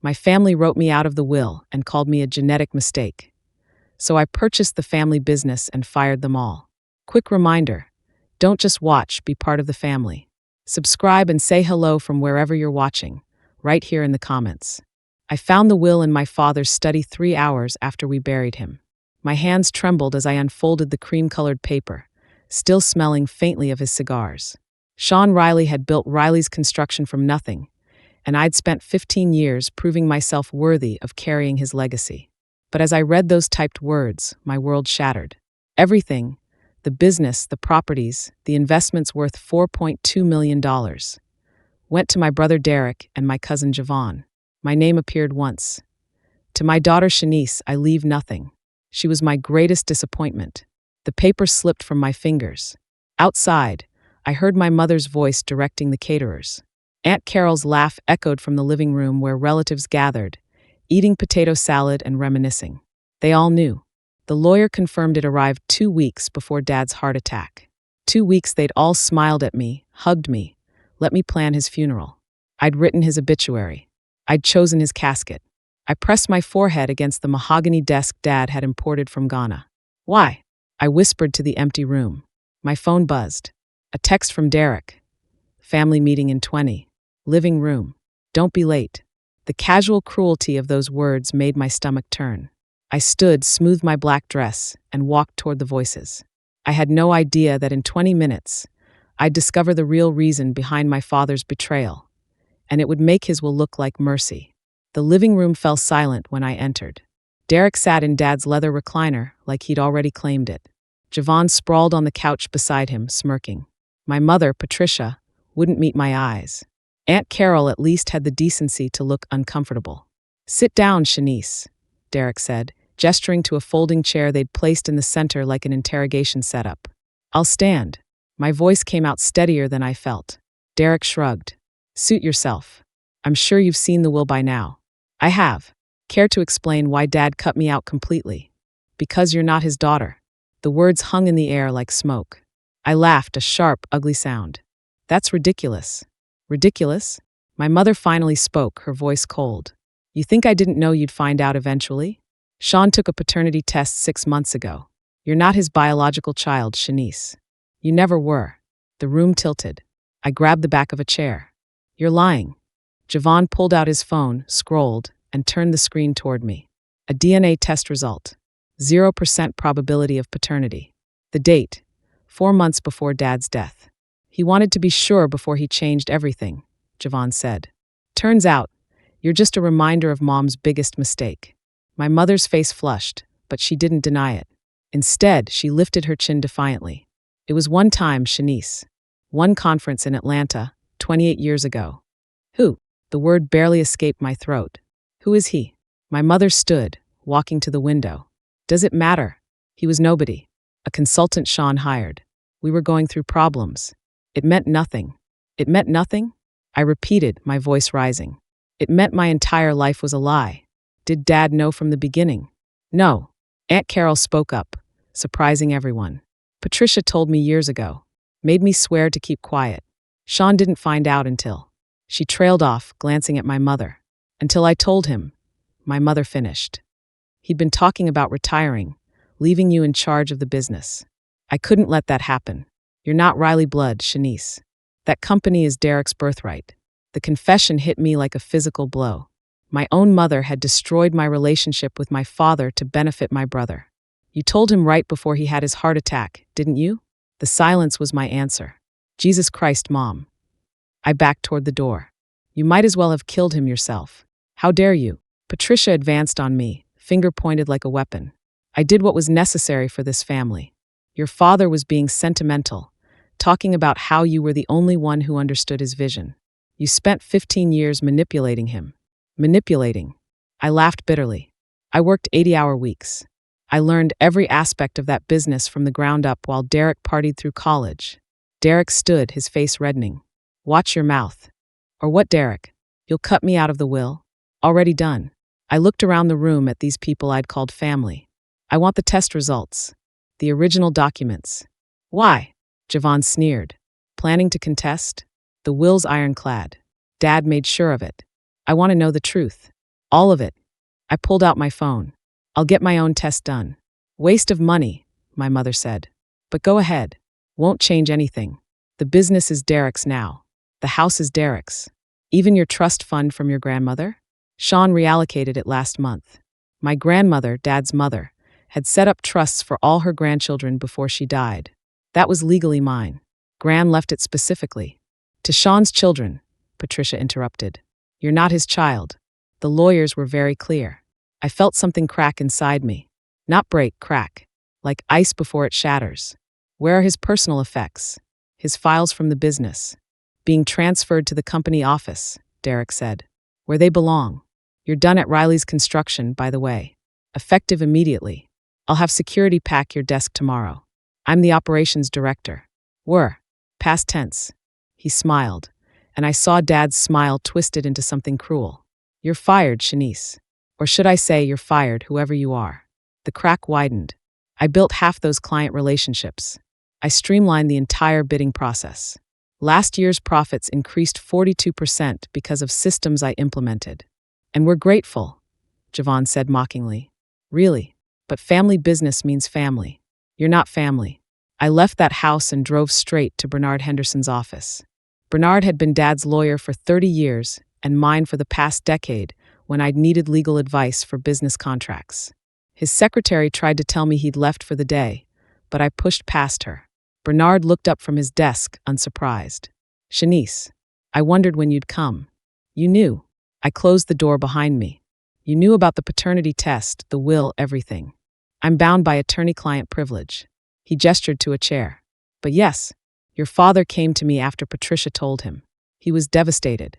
My family wrote me out of the will and called me a genetic mistake. So I purchased the family business and fired them all. Quick reminder, don't just watch, be part of the family. Subscribe and say hello from wherever you're watching, right here in the comments. I found the will in my father's study 3 hours after we buried him. My hands trembled as I unfolded the cream-colored paper, still smelling faintly of his cigars. Sean Riley had built Riley's Construction from nothing, and I'd spent 15 years proving myself worthy of carrying his legacy. But as I read those typed words, my world shattered. Everything, the business, the properties, the investments worth $4.2 million, went to my brother Derek and my cousin Javon. My name appeared once. To my daughter Shanice, I leave nothing. She was my greatest disappointment. The paper slipped from my fingers. Outside, I heard my mother's voice directing the caterers. Aunt Carol's laugh echoed from the living room where relatives gathered, eating potato salad and reminiscing. They all knew. The lawyer confirmed it arrived 2 weeks before Dad's heart attack. 2 weeks they'd all smiled at me, hugged me, let me plan his funeral. I'd written his obituary. I'd chosen his casket. I pressed my forehead against the mahogany desk Dad had imported from Ghana. Why? I whispered to the empty room. My phone buzzed. A text from Derek. Family meeting in 20. Living room. Don't be late. The casual cruelty of those words made my stomach turn. I stood, smoothed my black dress, and walked toward the voices. I had no idea that in 20 minutes, I'd discover the real reason behind my father's betrayal, and it would make his will look like mercy. The living room fell silent when I entered. Derek sat in Dad's leather recliner like he'd already claimed it. Javon sprawled on the couch beside him, smirking. My mother, Patricia, wouldn't meet my eyes. Aunt Carol at least had the decency to look uncomfortable. Sit down, Shanice, Derek said, gesturing to a folding chair they'd placed in the center like an interrogation setup. I'll stand. My voice came out steadier than I felt. Derek shrugged. Suit yourself. I'm sure you've seen the will by now. I have. Care to explain why Dad cut me out completely? Because you're not his daughter. The words hung in the air like smoke. I laughed, a sharp, ugly sound. That's ridiculous. Ridiculous? My mother finally spoke, her voice cold. You think I didn't know you'd find out eventually? Sean took a paternity test 6 months ago. You're not his biological child, Shanice. You never were. The room tilted. I grabbed the back of a chair. You're lying. Javon pulled out his phone, scrolled, and turned the screen toward me. A DNA test result. 0% probability of paternity. The date. 4 months before Dad's death. He wanted to be sure before he changed everything, Javon said. Turns out, you're just a reminder of Mom's biggest mistake. My mother's face flushed, but she didn't deny it. Instead, she lifted her chin defiantly. It was one time, Shanice. One conference in Atlanta, 28 years ago. Who? The word barely escaped my throat. Who is he? My mother stood, walking to the window. Does it matter? He was nobody. A consultant Sean hired. We were going through problems. It meant nothing. It meant nothing? I repeated, my voice rising. It meant my entire life was a lie. Did Dad know from the beginning? No. Aunt Carol spoke up, surprising everyone. Patricia told me years ago. Made me swear to keep quiet. Sean didn't find out until. She trailed off, glancing at my mother. Until I told him. My mother finished. He'd been talking about retiring, leaving you in charge of the business. I couldn't let that happen. You're not Riley Blood, Shanice. That company is Derek's birthright. The confession hit me like a physical blow. My own mother had destroyed my relationship with my father to benefit my brother. You told him right before he had his heart attack, didn't you? The silence was my answer. Jesus Christ, Mom. I backed toward the door. You might as well have killed him yourself. How dare you? Patricia advanced on me, finger pointed like a weapon. I did what was necessary for this family. Your father was being sentimental, talking about how you were the only one who understood his vision. You spent 15 years manipulating him. Manipulating. I laughed bitterly. I worked 80-hour weeks. I learned every aspect of that business from the ground up while Derek partied through college. Derek stood, his face reddening. Watch your mouth. Or what, Derek? You'll cut me out of the will? Already done. I looked around the room at these people I'd called family. I want the test results. The original documents. Why? Javon sneered. Planning to contest? The will's ironclad. Dad made sure of it. I want to know the truth. All of it. I pulled out my phone. I'll get my own test done. Waste of money, my mother said. But go ahead. Won't change anything. The business is Derek's now. The house is Derek's. Even your trust fund from your grandmother? Sean reallocated it last month. My grandmother, Dad's mother, had set up trusts for all her grandchildren before she died. That was legally mine. Gran left it specifically. To Sean's children, Patricia interrupted. You're not his child. The lawyers were very clear. I felt something crack inside me. Not break, crack. Like ice before it shatters. Where are his personal effects? His files from the business. Being transferred to the company office, Derek said. Where they belong. You're done at Riley's construction, by the way. Effective immediately. I'll have security pack your desk tomorrow. I'm the operations director. Were. Past tense. He smiled, and I saw Dad's smile twisted into something cruel. You're fired, Shanice. Or should I say you're fired, whoever you are. The crack widened. I built half those client relationships. I streamlined the entire bidding process. Last year's profits increased 42% because of systems I implemented. And we're grateful, Javon said mockingly. Really? But family business means family. You're not family. I left that house and drove straight to Bernard Henderson's office. Bernard had been Dad's lawyer for 30 years and mine for the past decade when I'd needed legal advice for business contracts. His secretary tried to tell me he'd left for the day, but I pushed past her. Bernard looked up from his desk, unsurprised. Shanice, I wondered when you'd come. You knew. I closed the door behind me. You knew about the paternity test, the will, everything. I'm bound by attorney-client privilege. He gestured to a chair. But yes, your father came to me after Patricia told him. He was devastated.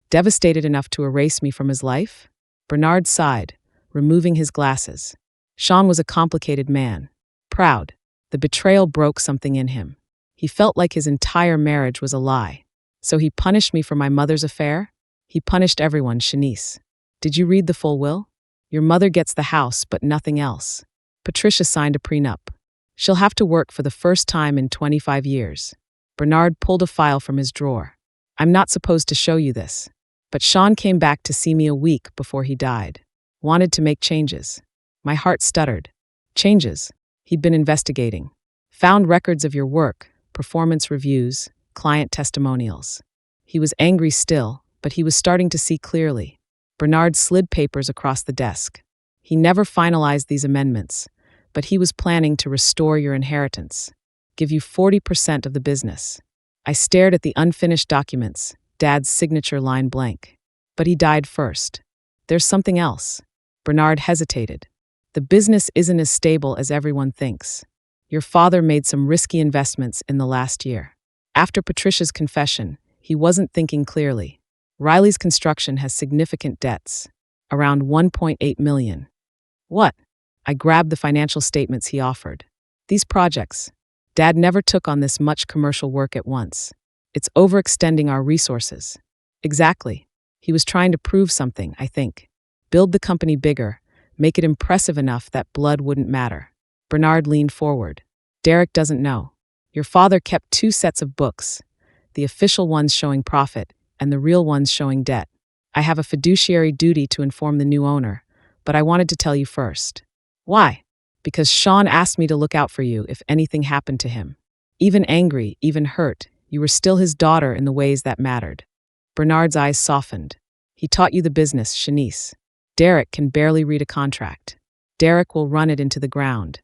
Devastated enough to erase me from his life? Bernard sighed, removing his glasses. Sean was a complicated man. Proud. The betrayal broke something in him. He felt like his entire marriage was a lie. So he punished me for my mother's affair? He punished everyone, Shanice. Did you read the full will? Your mother gets the house, but nothing else. Patricia signed a prenup. She'll have to work for the first time in 25 years. Bernard pulled a file from his drawer. I'm not supposed to show you this. But Sean came back to see me a week before he died. Wanted to make changes. My heart stuttered. Changes? He'd been investigating. Found records of your work, performance reviews, client testimonials. He was angry still, but he was starting to see clearly. Bernard slid papers across the desk. He never finalized these amendments, but he was planning to restore your inheritance. Give you 40% of the business. I stared at the unfinished documents, Dad's signature line blank. But he died first. There's something else. Bernard hesitated. The business isn't as stable as everyone thinks. Your father made some risky investments in the last year. After Patricia's confession, he wasn't thinking clearly. Riley's construction has significant debts. Around $1.8 million. What? I grabbed the financial statements he offered. These projects. Dad never took on this much commercial work at once. It's overextending our resources. Exactly. He was trying to prove something, I think. Build the company bigger, make it impressive enough that blood wouldn't matter. Bernard leaned forward. Derek doesn't know. Your father kept 2 sets of books, the official ones showing profit and the real ones showing debt. I have a fiduciary duty to inform the new owner, but I wanted to tell you first. Why? Because Sean asked me to look out for you if anything happened to him. Even angry, even hurt, you were still his daughter in the ways that mattered. Bernard's eyes softened. He taught you the business, Shanice. Derek can barely read a contract. Derek will run it into the ground.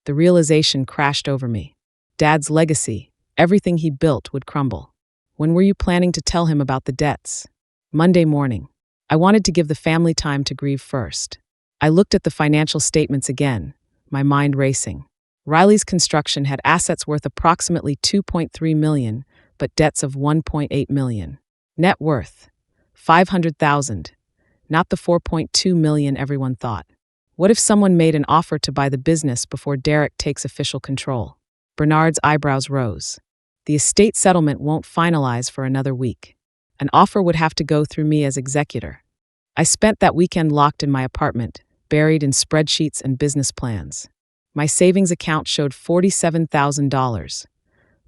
The realization crashed over me. Dad's legacy, everything he built, would crumble. When were you planning to tell him about the debts? Monday morning. I wanted to give the family time to grieve first. I looked at the financial statements again, my mind racing. Riley's construction had assets worth approximately $2.3 million, but debts of $1.8 million. Net worth, $500,000, not the $4.2 million everyone thought. What if someone made an offer to buy the business before Derek takes official control? Bernard's eyebrows rose. The estate settlement won't finalize for another week. An offer would have to go through me as executor. I spent that weekend locked in my apartment, buried in spreadsheets and business plans. My savings account showed $47,000,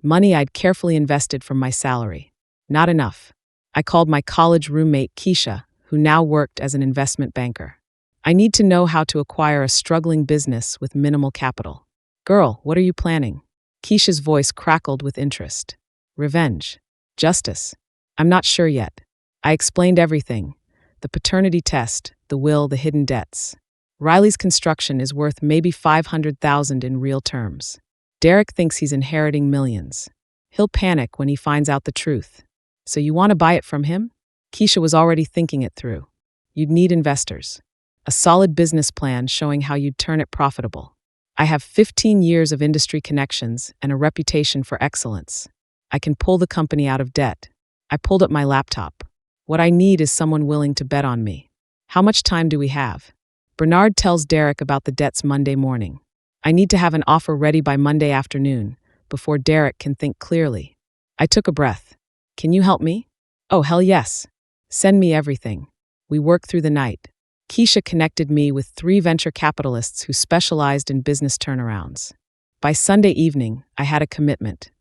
money I'd carefully invested from my salary. Not enough. I called my college roommate, Keisha, who now worked as an investment banker. I need to know how to acquire a struggling business with minimal capital. Girl, what are you planning? Keisha's voice crackled with interest. Revenge. Justice. I'm not sure yet. I explained everything. The paternity test, the will, the hidden debts. Riley's construction is worth maybe $500,000 in real terms. Derek thinks he's inheriting millions. He'll panic when he finds out the truth. So you want to buy it from him? Keisha was already thinking it through. You'd need investors. A solid business plan showing how you'd turn it profitable. I have 15 years of industry connections and a reputation for excellence. I can pull the company out of debt. I pulled up my laptop. What I need is someone willing to bet on me. How much time do we have? Bernard tells Derek about the debts Monday morning. I need to have an offer ready by Monday afternoon, before Derek can think clearly. I took a breath. Can you help me? Oh, hell yes. Send me everything. We worked through the night. Keisha connected me with 3 venture capitalists who specialized in business turnarounds. By Sunday evening, I had a commitment.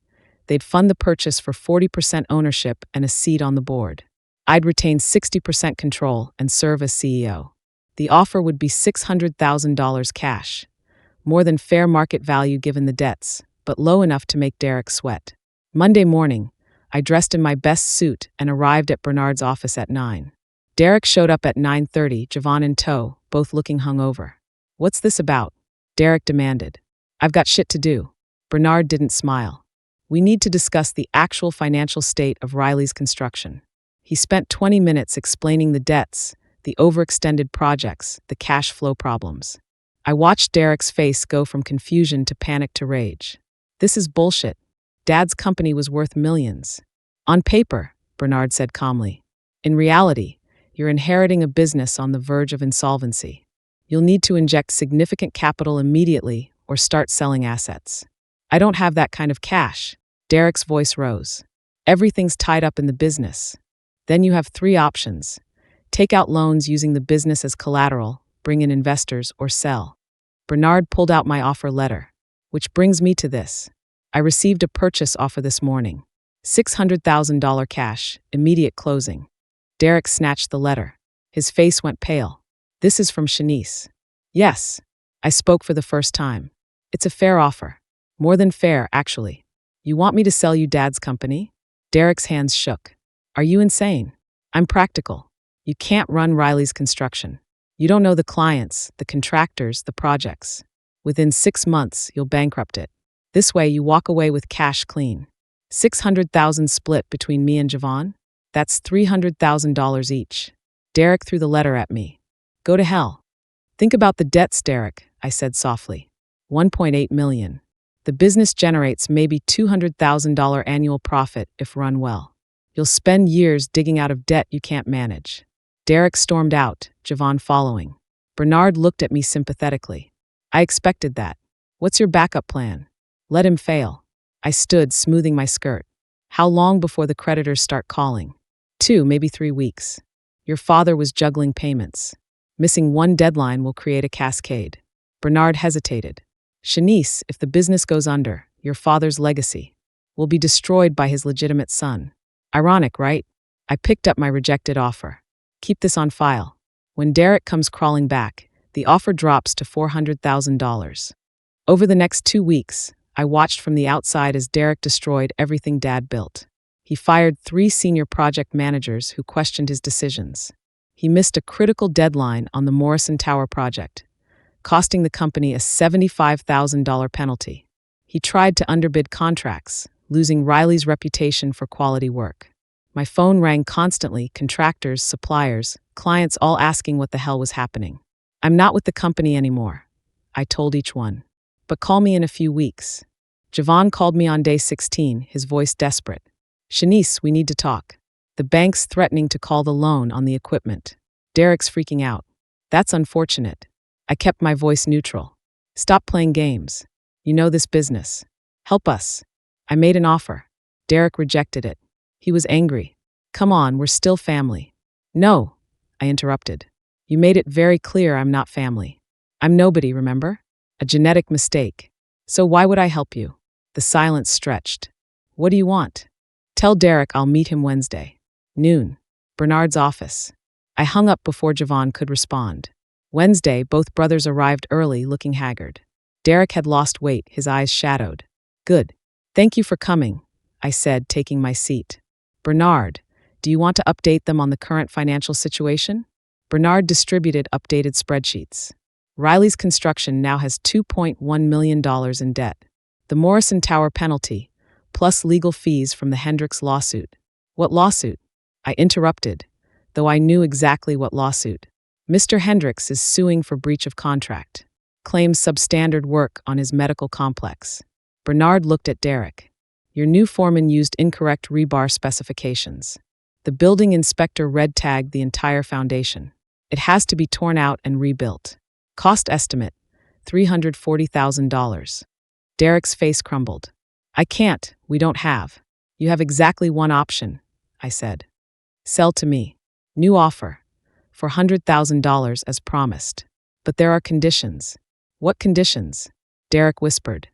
They'd fund the purchase for 40% ownership and a seat on the board. I'd retain 60% control and serve as CEO. The offer would be $600,000 cash, more than fair market value given the debts, but low enough to make Derek sweat. Monday morning, I dressed in my best suit and arrived at Bernard's office at 9. Derek showed up at 9:30, Javon in tow, both looking hungover. What's this about? Derek demanded. I've got shit to do. Bernard didn't smile. We need to discuss the actual financial state of Riley's construction. He spent 20 minutes explaining the debts, the overextended projects, the cash flow problems. I watched Derek's face go from confusion to panic to rage. This is bullshit. Dad's company was worth millions. On paper, Bernard said calmly. In reality, you're inheriting a business on the verge of insolvency. You'll need to inject significant capital immediately or start selling assets. I don't have that kind of cash. Derek's voice rose. Everything's tied up in the business. Then you have 3 options. Take out loans using the business as collateral, bring in investors, or sell. Bernard pulled out my offer letter. Which brings me to this. I received a purchase offer this morning. $600,000 cash, immediate closing. Derek snatched the letter. His face went pale. This is from Shanice. Yes. I spoke for the first time. It's a fair offer. More than fair, actually. You want me to sell you Dad's company? Derek's hands shook. Are you insane? I'm practical. You can't run Riley's construction. You don't know the clients, the contractors, the projects. Within 6 months, you'll bankrupt it. This way, you walk away with cash clean. $600,000 split between me and Javon? That's $300,000 each. Derek threw the letter at me. Go to hell. Think about the debts, Derek, I said softly. $1.8 million. The business generates maybe $200,000 annual profit if run well. You'll spend years digging out of debt you can't manage. Derek stormed out, Javon following. Bernard looked at me sympathetically. I expected that. What's your backup plan? Let him fail. I stood, smoothing my skirt. How long before the creditors start calling? 2, maybe 3 weeks. Your father was juggling payments. Missing one deadline will create a cascade. Bernard hesitated. Shanice, if the business goes under, your father's legacy will be destroyed by his legitimate son. Ironic, right? I picked up my rejected offer. Keep this on file. When Derek comes crawling back, the offer drops to $400,000. Over the next 2 weeks, I watched from the outside as Derek destroyed everything Dad built. He fired 3 senior project managers who questioned his decisions. He missed a critical deadline on the Morrison Tower project, costing the company a $75,000 penalty. He tried to underbid contracts, losing Riley's reputation for quality work. My phone rang constantly, contractors, suppliers, clients all asking what the hell was happening. I'm not with the company anymore, I told each one. But call me in a few weeks. Javon called me on day 16, his voice desperate. Shanice, we need to talk. The bank's threatening to call the loan on the equipment. Derek's freaking out. That's unfortunate. I kept my voice neutral. Stop playing games. You know this business. Help us. I made an offer. Derek rejected it. He was angry. Come on, we're still family. No, I interrupted. You made it very clear I'm not family. I'm nobody, remember? A genetic mistake. So why would I help you? The silence stretched. What do you want? Tell Derek I'll meet him Wednesday. Noon. Bernard's office. I hung up before Javon could respond. Wednesday, both brothers arrived early, looking haggard. Derek had lost weight, his eyes shadowed. Good. Thank you for coming, I said, taking my seat. Bernard, do you want to update them on the current financial situation? Bernard distributed updated spreadsheets. Riley's construction now has $2.1 million in debt. The Morrison Tower penalty, plus legal fees from the Hendricks lawsuit. What lawsuit? I interrupted, though I knew exactly what lawsuit. Mr. Hendricks is suing for breach of contract. Claims substandard work on his medical complex. Bernard looked at Derek. Your new foreman used incorrect rebar specifications. The building inspector red-tagged the entire foundation. It has to be torn out and rebuilt. Cost estimate, $340,000. Derek's face crumbled. I can't, we don't have. You have exactly one option, I said. Sell to me. New offer. For $100,000 as promised. But there are conditions. What conditions? Derek whispered.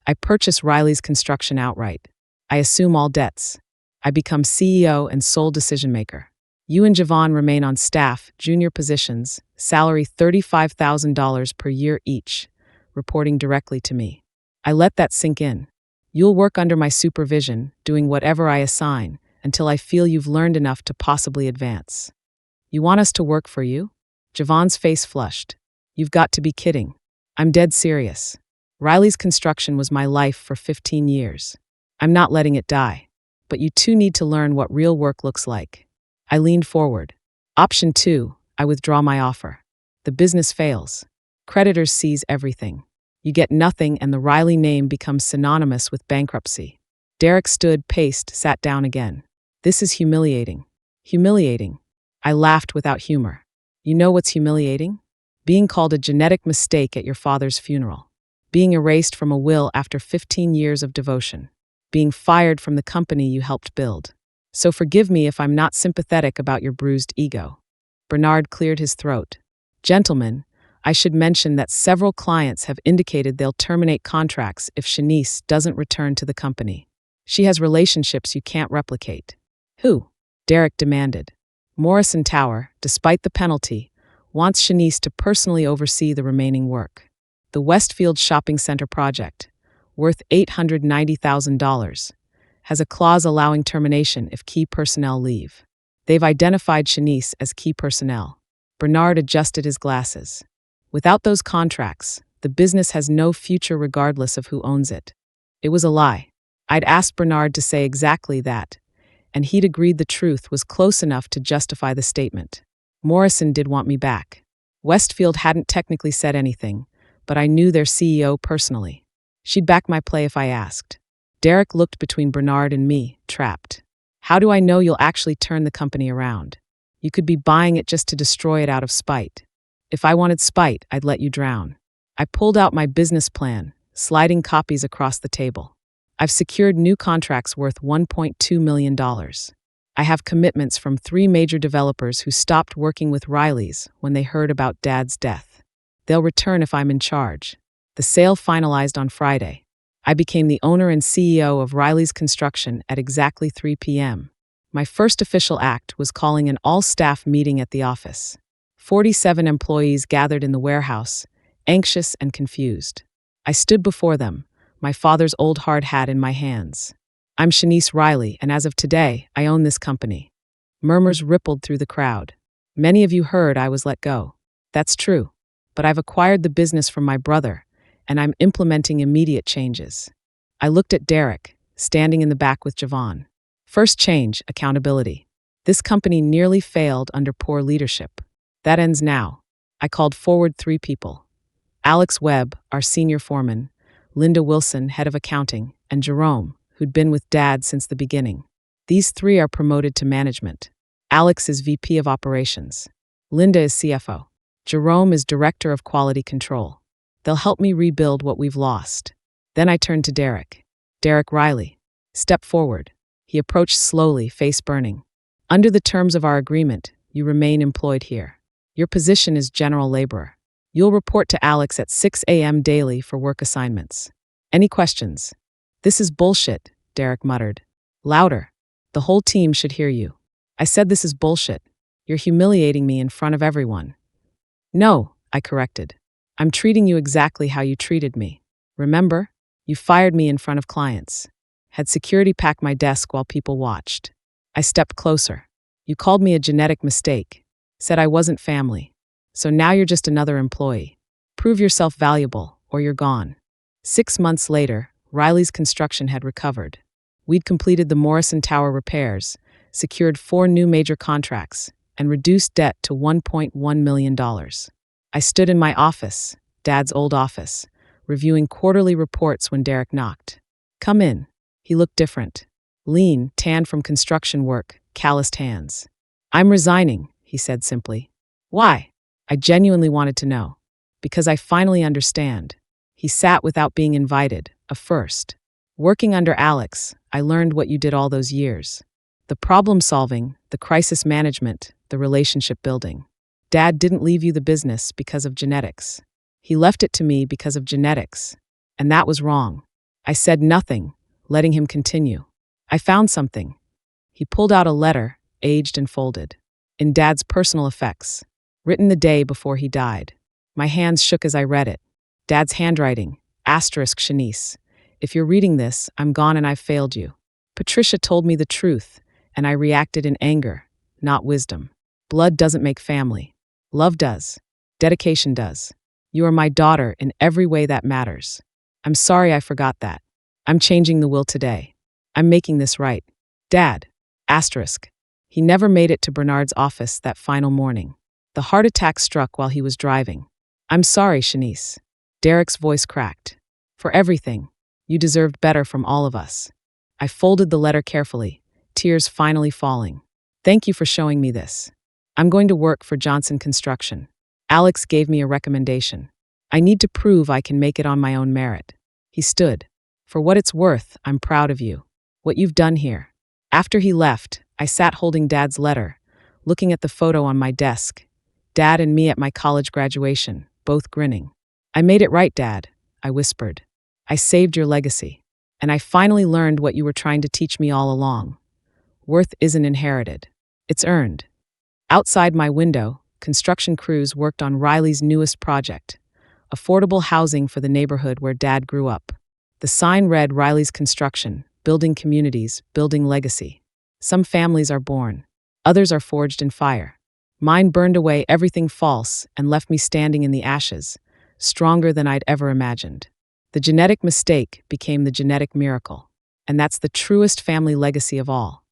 I purchase Riley's construction outright. I assume all debts. I become CEO and sole decision-maker. You and Javon remain on staff, junior positions, salary $35,000 per year each, reporting directly to me. I let that sink in. You'll work under my supervision, doing whatever I assign, until I feel you've learned enough to possibly advance. You want us to work for you? Javon's face flushed. You've got to be kidding. I'm dead serious. Riley's construction was my life for 15 years. I'm not letting it die. But you two need to learn what real work looks like. I leaned forward. Option 2, I withdraw my offer. The business fails. Creditors seize everything. You get nothing and the Riley name becomes synonymous with bankruptcy. Derek stood, paced, sat down again. This is humiliating. Humiliating. I laughed without humor. You know what's humiliating? Being called a genetic mistake at your father's funeral. Being erased from a will after 15 years of devotion. Being fired from the company you helped build. So forgive me if I'm not sympathetic about your bruised ego. Bernard cleared his throat. Gentlemen, I should mention that several clients have indicated they'll terminate contracts if Shanice doesn't return to the company. She has relationships you can't replicate. Who? Derek demanded. Morrison Tower, despite the penalty, wants Shanice to personally oversee the remaining work. The Westfield Shopping Center project, worth $890,000, has a clause allowing termination if key personnel leave. They've identified Shanice as key personnel. Bernard adjusted his glasses. Without those contracts, the business has no future regardless of who owns it. It was a lie. I'd asked Bernard to say exactly that, and he'd agreed the truth was close enough to justify the statement. Morrison did want me back. Westfield hadn't technically said anything, but I knew their CEO personally. She'd back my play if I asked. Derek looked between Bernard and me, trapped. How do I know you'll actually turn the company around? You could be buying it just to destroy it out of spite. If I wanted spite, I'd let you drown. I pulled out my business plan, sliding copies across the table. I've secured new contracts worth $1.2 million. I have commitments from 3 major developers who stopped working with Riley's when they heard about Dad's death. They'll return if I'm in charge. The sale finalized on Friday. I became the owner and CEO of Riley's Construction at exactly 3 p.m. My first official act was calling an all-staff meeting at the office. 47 employees gathered in the warehouse, anxious and confused. I stood before them, my father's old hard hat in my hands. I'm Shanice Riley, and as of today, I own this company. Murmurs rippled through the crowd. Many of you heard I was let go. That's true, but I've acquired the business from my brother, and I'm implementing immediate changes. I looked at Derek, standing in the back with Javon. First change, accountability. This company nearly failed under poor leadership. That ends now. I called forward 3 people. Alex Webb, our senior foreman, Linda Wilson, head of accounting, and Jerome, who'd been with Dad since the beginning. These 3 are promoted to management. Alex is VP of Operations. Linda is CFO. Jerome is Director of Quality Control. They'll help me rebuild what we've lost. Then I turned to Derek. Derek Riley. Step forward. He approached slowly, face burning. Under the terms of our agreement, you remain employed here. Your position is general laborer. You'll report to Alex at 6 a.m. daily for work assignments. Any questions? This is bullshit, Derek muttered. Louder. The whole team should hear you. I said this is bullshit. You're humiliating me in front of everyone. No, I corrected. I'm treating you exactly how you treated me. Remember? You fired me in front of clients. Had security pack my desk while people watched. I stepped closer. You called me a genetic mistake. Said I wasn't family. So now you're just another employee. Prove yourself valuable, or you're gone. 6 months later, Riley's construction had recovered. We'd completed the Morrison Tower repairs, secured 4 new major contracts, and reduced debt to $1.1 million. I stood in my office, Dad's old office, reviewing quarterly reports when Derek knocked. Come in. He looked different. Lean, tanned from construction work, calloused hands. I'm resigning, he said simply. Why? I genuinely wanted to know. Because I finally understand. He sat without being invited, a first. Working under Alex, I learned what you did all those years. The problem solving, the crisis management, the relationship building. Dad didn't leave you the business because of genetics. He left it to me because of genetics. And that was wrong. I said nothing, letting him continue. I found something. He pulled out a letter, aged and folded. In Dad's personal effects. Written the day before he died. My hands shook as I read it. Dad's handwriting, asterisk Shanice. If you're reading this, I'm gone and I've failed you. Patricia told me the truth, and I reacted in anger, not wisdom. Blood doesn't make family. Love does. Dedication does. You are my daughter in every way that matters. I'm sorry I forgot that. I'm changing the will today. I'm making this right. Dad, asterisk. He never made it to Bernard's office that final morning. The heart attack struck while he was driving. I'm sorry, Shanice. Derek's voice cracked. For everything. You deserved better from all of us. I folded the letter carefully, tears finally falling. Thank you for showing me this. I'm going to work for Johnson Construction. Alex gave me a recommendation. I need to prove I can make it on my own merit. He stood. For what it's worth, I'm proud of you. What you've done here. After he left, I sat holding Dad's letter, looking at the photo on my desk. Dad and me at my college graduation, both grinning. I made it right, Dad, I whispered. I saved your legacy. And I finally learned what you were trying to teach me all along. Worth isn't inherited. It's earned. Outside my window, construction crews worked on Riley's newest project, affordable housing for the neighborhood where Dad grew up. The sign read Riley's Construction, building communities, building legacy. Some families are born. Others are forged in fire. Mine burned away everything false and left me standing in the ashes, stronger than I'd ever imagined. The genetic mistake became the genetic miracle. And that's the truest family legacy of all.